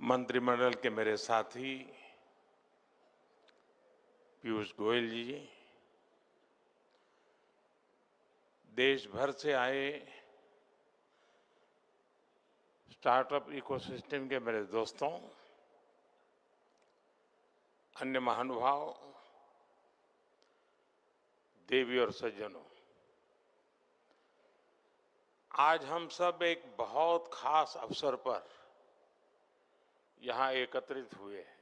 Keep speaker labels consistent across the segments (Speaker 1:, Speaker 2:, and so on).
Speaker 1: मंत्रिमंडल के मेरे साथी पीयूष गोयल जी, देश भर से आए स्टार्टअप इकोसिस्टम के मेरे दोस्तों, अन्य महानुभाव, देवी और सज्जनों, आज हम सब एक बहुत खास अवसर पर यहां एकत्रित हुए हैं।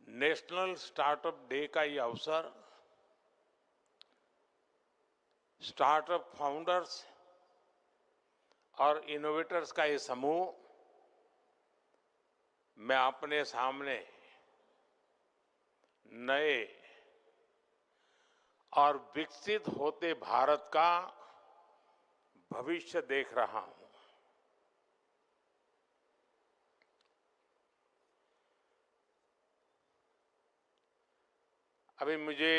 Speaker 1: नेशनल स्टार्टअप डे का ये अवसर स्टार्टअप फाउंडर्स और इनोवेटर्स का ये समूह मैं अपने सामने नए और विकसित होते भारत का भविष्य देख रहा हूं। अभी मुझे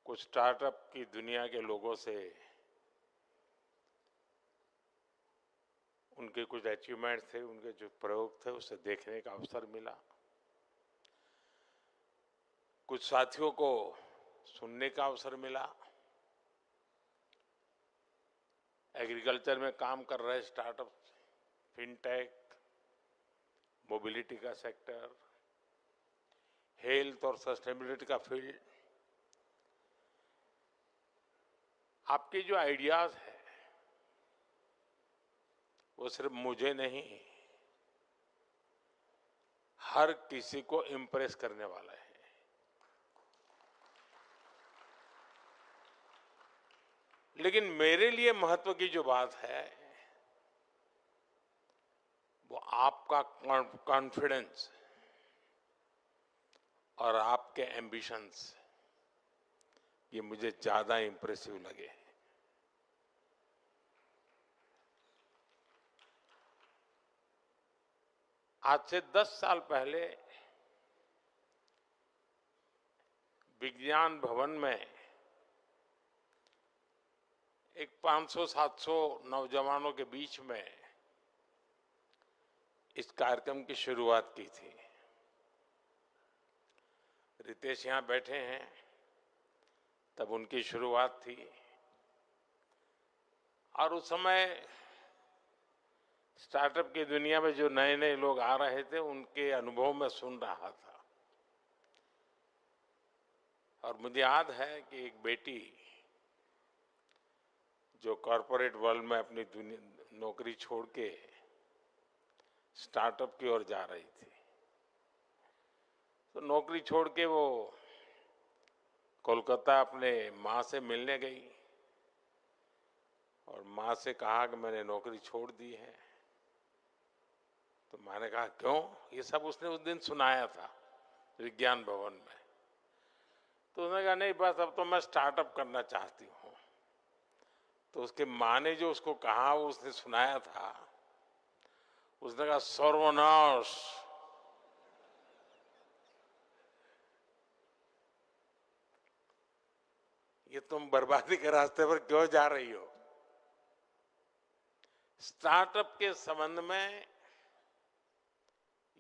Speaker 1: कुछ स्टार्टअप की दुनिया के लोगों से उनके कुछ अचीवमेंट थे, उनके जो प्रयोग थे, उसे देखने का अवसर मिला। कुछ साथियों को सुनने का अवसर मिला। एग्रीकल्चर में काम कर रहे स्टार्टअप, फिनटेक, मोबिलिटी का सेक्टर, हेल्थ और सस्टेनेबिलिटी का फील्ड, आपके जो आइडियाज है वो सिर्फ मुझे नहीं, हर किसी को इम्प्रेस करने वाला है। लेकिन मेरे लिए महत्व की जो बात है वो आपका कॉन्फिडेंस और आपके एम्बिशंस, ये मुझे ज्यादा इंप्रेसिव लगे। आज से 10 साल पहले विज्ञान भवन में एक 500-700 नौजवानों के बीच में इस कार्यक्रम की शुरुआत की थी। रितेश यहां बैठे हैं, तब उनकी शुरुआत थी। और उस समय स्टार्टअप की दुनिया में जो नए नए लोग आ रहे थे, उनके अनुभव में सुन रहा था। और मुझे याद है कि एक बेटी जो कॉरपोरेट वर्ल्ड में अपनी नौकरी छोड़ के स्टार्टअप की ओर जा रही थी, तो नौकरी छोड़ के वो कोलकाता अपने माँ से मिलने गई और माँ से कहा कि मैंने नौकरी छोड़ दी है। तो मैंने कहा क्यों? ये सब उसने उस दिन सुनाया था विज्ञान भवन में। तो उसने कहा नहीं, बस अब तो मैं स्टार्टअप करना चाहती हूँ। तो उसके माँ ने जो उसको कहा वो उसने सुनाया था। उसने कहा सर्वनाश, ये तुम बर्बादी के रास्ते पर क्यों जा रही हो? स्टार्टअप के संबंध में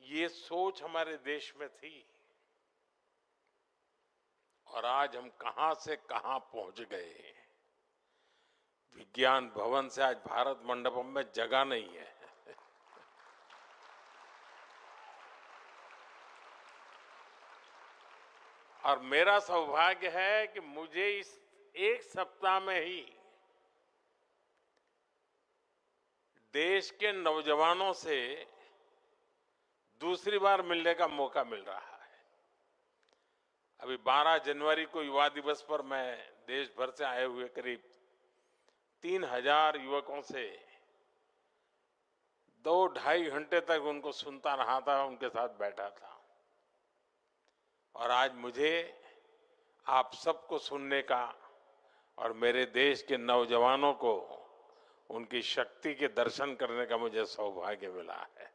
Speaker 1: ये सोच हमारे देश में थी और आज हम कहां से कहां पहुंच गए। विज्ञान भवन से आज भारत मंडपम में जगह नहीं है। और मेरा सौभाग्य है कि मुझे इस एक सप्ताह में ही देश के नौजवानों से दूसरी बार मिलने का मौका मिल रहा है। अभी 12 जनवरी को युवा दिवस पर मैं देश भर से आए हुए करीब 3000 युवकों से 2-2.5 घंटे तक उनको सुनता रहा था, उनके साथ बैठा था। और आज मुझे आप सबको सुनने का और मेरे देश के नौजवानों को उनकी शक्ति के दर्शन करने का मुझे सौभाग्य मिला है।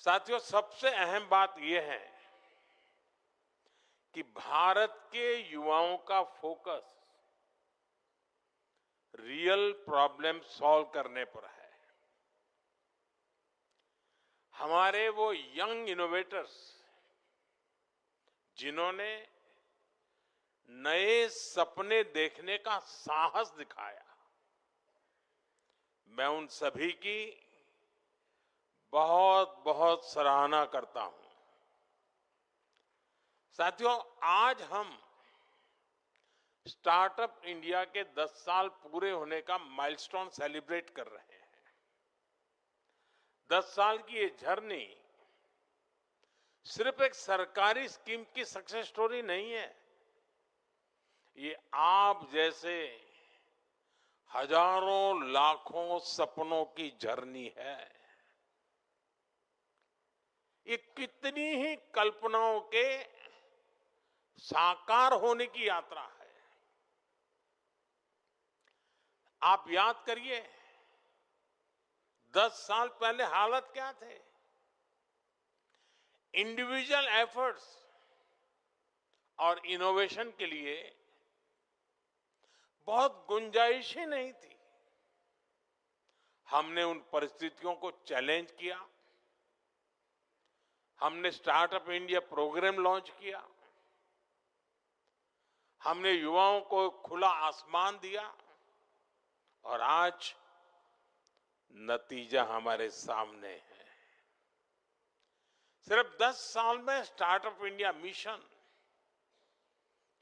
Speaker 1: साथियों, सबसे अहम बात यह है कि भारत के युवाओं का फोकस रियल प्रॉब्लम सॉल्व करने पर है। हमारे वो यंग इनोवेटर्स जिन्होंने नए सपने देखने का साहस दिखाया, मैं उन सभी की बहुत बहुत सराहना करता हूं। साथियों, आज हम स्टार्टअप इंडिया के 10 साल पूरे होने का माइलस्टोन सेलिब्रेट कर रहे हैं। 10 साल की ये जर्नी सिर्फ एक सरकारी स्कीम की सक्सेस स्टोरी नहीं है, ये आप जैसे हजारों लाखों सपनों की जर्नी है। ये कितनी ही कल्पनाओं के साकार होने की यात्रा है। आप याद करिए, 10 साल पहले हालत क्या थे। इंडिविजुअल एफर्ट्स और इनोवेशन के लिए बहुत गुंजाइश ही नहीं थी। हमने उन परिस्थितियों को चैलेंज किया, हमने स्टार्टअप इंडिया प्रोग्राम लॉन्च किया, हमने युवाओं को खुला आसमान दिया और आज नतीजा हमारे सामने है। सिर्फ 10 साल में स्टार्टअप इंडिया मिशन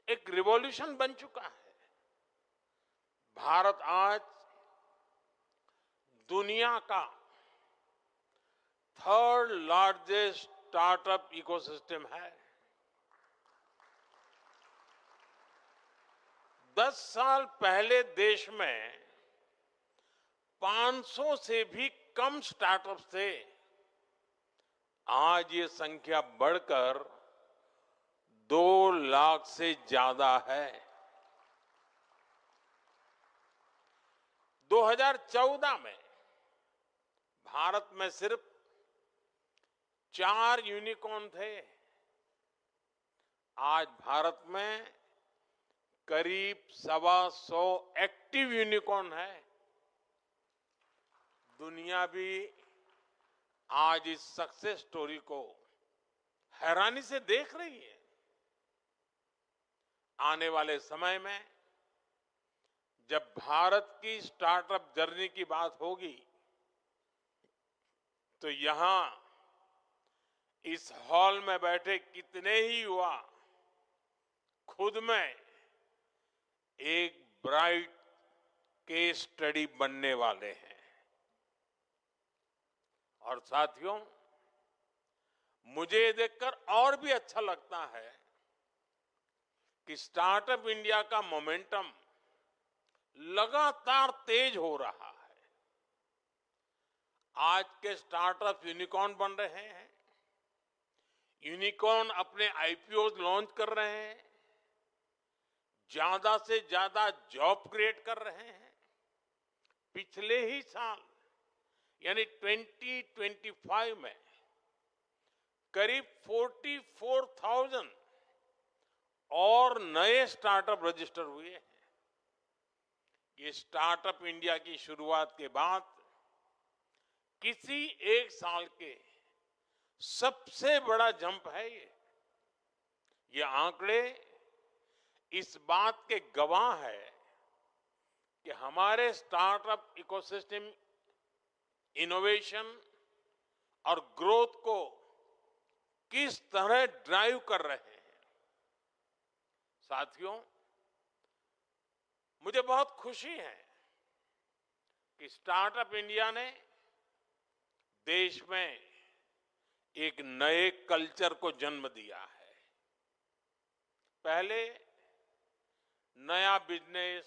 Speaker 1: एक रिवॉल्यूशन बन चुका है। भारत आज दुनिया का थर्ड लार्जेस्ट स्टार्टअप इकोसिस्टम है। 10 साल पहले देश में 500 से भी कम स्टार्टअप्स थे। आज ये संख्या बढ़कर 2 लाख से ज्यादा है। 2014 में भारत में सिर्फ 4 यूनिकॉर्न थे। आज भारत में करीब 125 एक्टिव यूनिकॉर्न है। दुनिया भी आज इस सक्सेस स्टोरी को हैरानी से देख रही है। आने वाले समय में जब भारत की स्टार्टअप जर्नी की बात होगी तो यहां इस हॉल में बैठे कितने ही युवा खुद में एक ब्राइट केस स्टडी बनने वाले हैं। और साथियों, मुझे ये देखकर और भी अच्छा लगता है कि स्टार्टअप इंडिया का मोमेंटम लगातार तेज हो रहा है। आज के स्टार्टअप यूनिकॉर्न बन रहे हैं, यूनिकॉर्न अपने आईपीओ लॉन्च कर रहे हैं, ज्यादा से ज्यादा जॉब क्रिएट कर रहे हैं। पिछले ही साल यानी 2025 में करीब 44,000 और नए स्टार्टअप रजिस्टर हुए हैं। ये स्टार्टअप इंडिया की शुरुआत के बाद किसी एक साल के सबसे बड़ा जंप है। ये आंकड़े इस बात के गवाह है कि हमारे स्टार्टअप इकोसिस्टम इनोवेशन और ग्रोथ को किस तरह ड्राइव कर रहे हैं। साथियों, मुझे बहुत खुशी है कि स्टार्टअप इंडिया ने देश में एक नए कल्चर को जन्म दिया है। पहले नया बिजनेस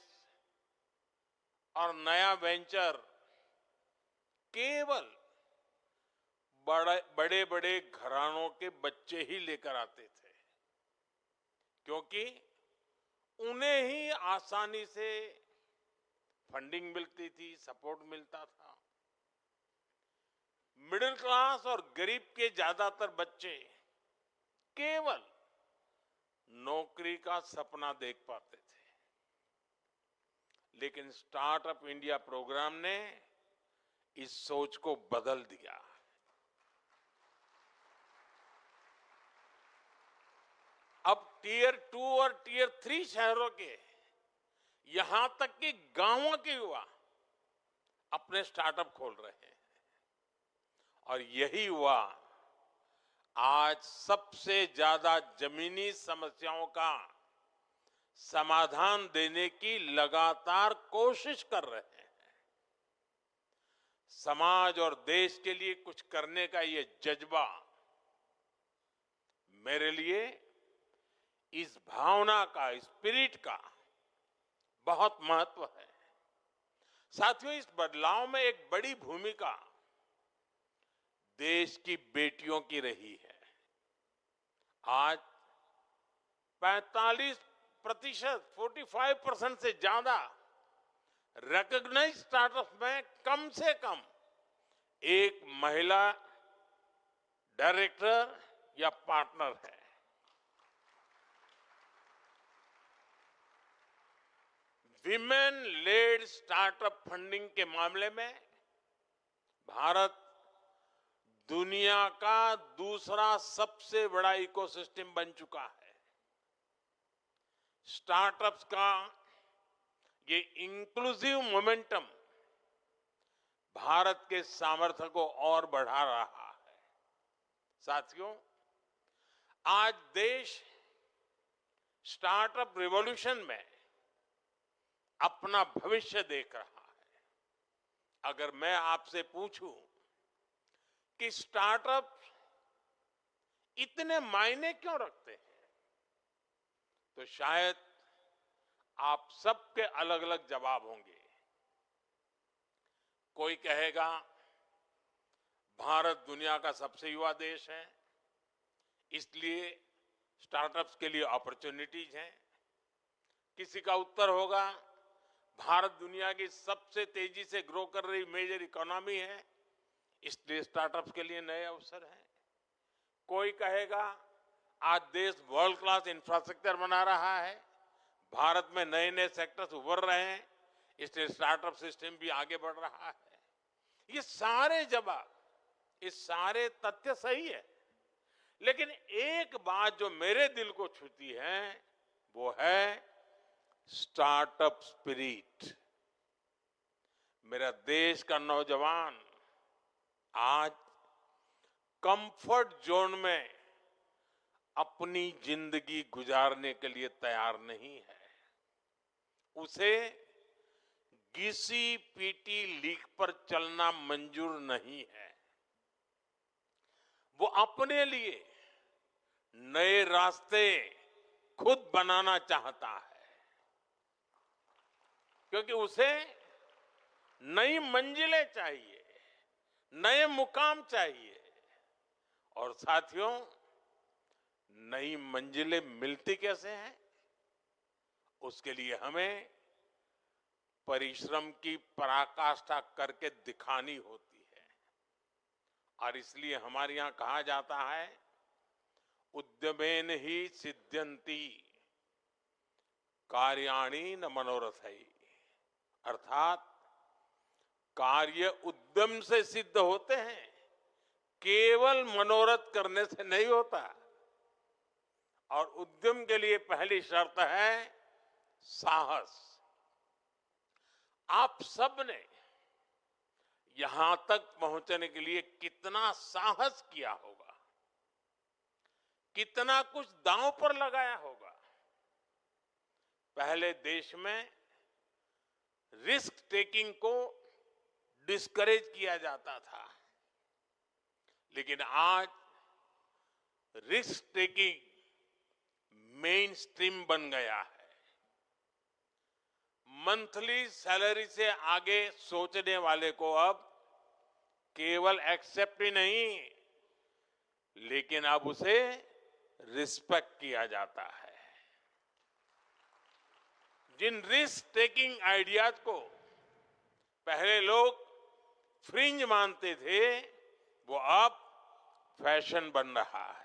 Speaker 1: और नया वेंचर केवल बड़े बड़े घरानों के बच्चे ही लेकर आते थे, क्योंकि उन्हें ही आसानी से फंडिंग मिलती थी, सपोर्ट मिलता था। मिडिल क्लास और गरीब के ज्यादातर बच्चे केवल नौकरी का सपना देख पाते थे। लेकिन स्टार्टअप इंडिया प्रोग्राम ने इस सोच को बदल दिया। अब टियर 2 और टियर 3 शहरों के, यहां तक कि गांवों के युवा अपने स्टार्टअप खोल रहे हैं और यही युवा आज सबसे ज्यादा जमीनी समस्याओं का समाधान देने की लगातार कोशिश कर रहे हैं। समाज और देश के लिए कुछ करने का ये जज्बा मेरे लिए इस भावना का, इस स्पिरिट का बहुत महत्व है। साथियों, इस बदलाव में एक बड़ी भूमिका देश की बेटियों की रही है। आज 45% से ज्यादा रिकॉग्नाइज्ड स्टार्टअप में कम से कम एक महिला डायरेक्टर या पार्टनर है। विमेन लेड स्टार्टअप फंडिंग के मामले में भारत दुनिया का दूसरा सबसे बड़ा इकोसिस्टम बन चुका है। स्टार्टअप्स का ये इंक्लूसिव मोमेंटम भारत के सामर्थ्य को और बढ़ा रहा है। साथियों, आज देश स्टार्टअप रिवॉल्यूशन में अपना भविष्य देख रहा है। अगर मैं आपसे पूछूं कि स्टार्टअप इतने मायने क्यों रखते हैं, तो शायद आप सबके अलग अलग जवाब होंगे। कोई कहेगा भारत दुनिया का सबसे युवा देश है, इसलिए स्टार्टअप्स के लिए अपॉर्चुनिटीज हैं। किसी का उत्तर होगा भारत दुनिया की सबसे तेजी से ग्रो कर रही मेजर इकोनॉमी है, इसलिए स्टार्टअप्स के लिए नए अवसर हैं। कोई कहेगा आज देश वर्ल्ड क्लास इंफ्रास्ट्रक्चर बना रहा है, भारत में नए नए सेक्टर्स उभर रहे हैं, इसलिए स्टार्टअप सिस्टम भी आगे बढ़ रहा है। ये सारे जवाब, ये सारे तथ्य सही है, लेकिन एक बात जो मेरे दिल को छूती है वो है स्टार्टअप स्पिरिट। मेरा देश का नौजवान आज कंफर्ट जोन में अपनी जिंदगी गुजारने के लिए तैयार नहीं है। उसे घिसी पीटी लीक पर चलना मंजूर नहीं है। वो अपने लिए नए रास्ते खुद बनाना चाहता है, क्योंकि उसे नई मंजिलें चाहिए, नए मुकाम चाहिए। और साथियों, नई मंजिलें मिलती कैसे हैं? उसके लिए हमें परिश्रम की पराकाष्ठा करके दिखानी होती है। और इसलिए हमारे यहां कहा जाता है, उद्यमेन ही सिद्ध्यन्ति कार्याणि न मनोरथै। अर्थात कार्य उद्यम से सिद्ध होते हैं, केवल मनोरथ करने से नहीं होता। और उद्यम के लिए पहली शर्त है साहस। आप सब ने यहां तक पहुंचने के लिए कितना साहस किया होगा, कितना कुछ दांव पर लगाया होगा। पहले देश में रिस्क टेकिंग को डिस्करेज किया जाता था, लेकिन आज रिस्क टेकिंग मेन स्ट्रीम बन गया है। मंथली सैलरी से आगे सोचने वाले को अब केवल एक्सेप्ट ही नहीं, लेकिन अब उसे रिस्पेक्ट किया जाता है। जिन रिस्क टेकिंग आइडियाज को पहले लोग फ्रिंज मानते थे, वो अब फैशन बन रहा है।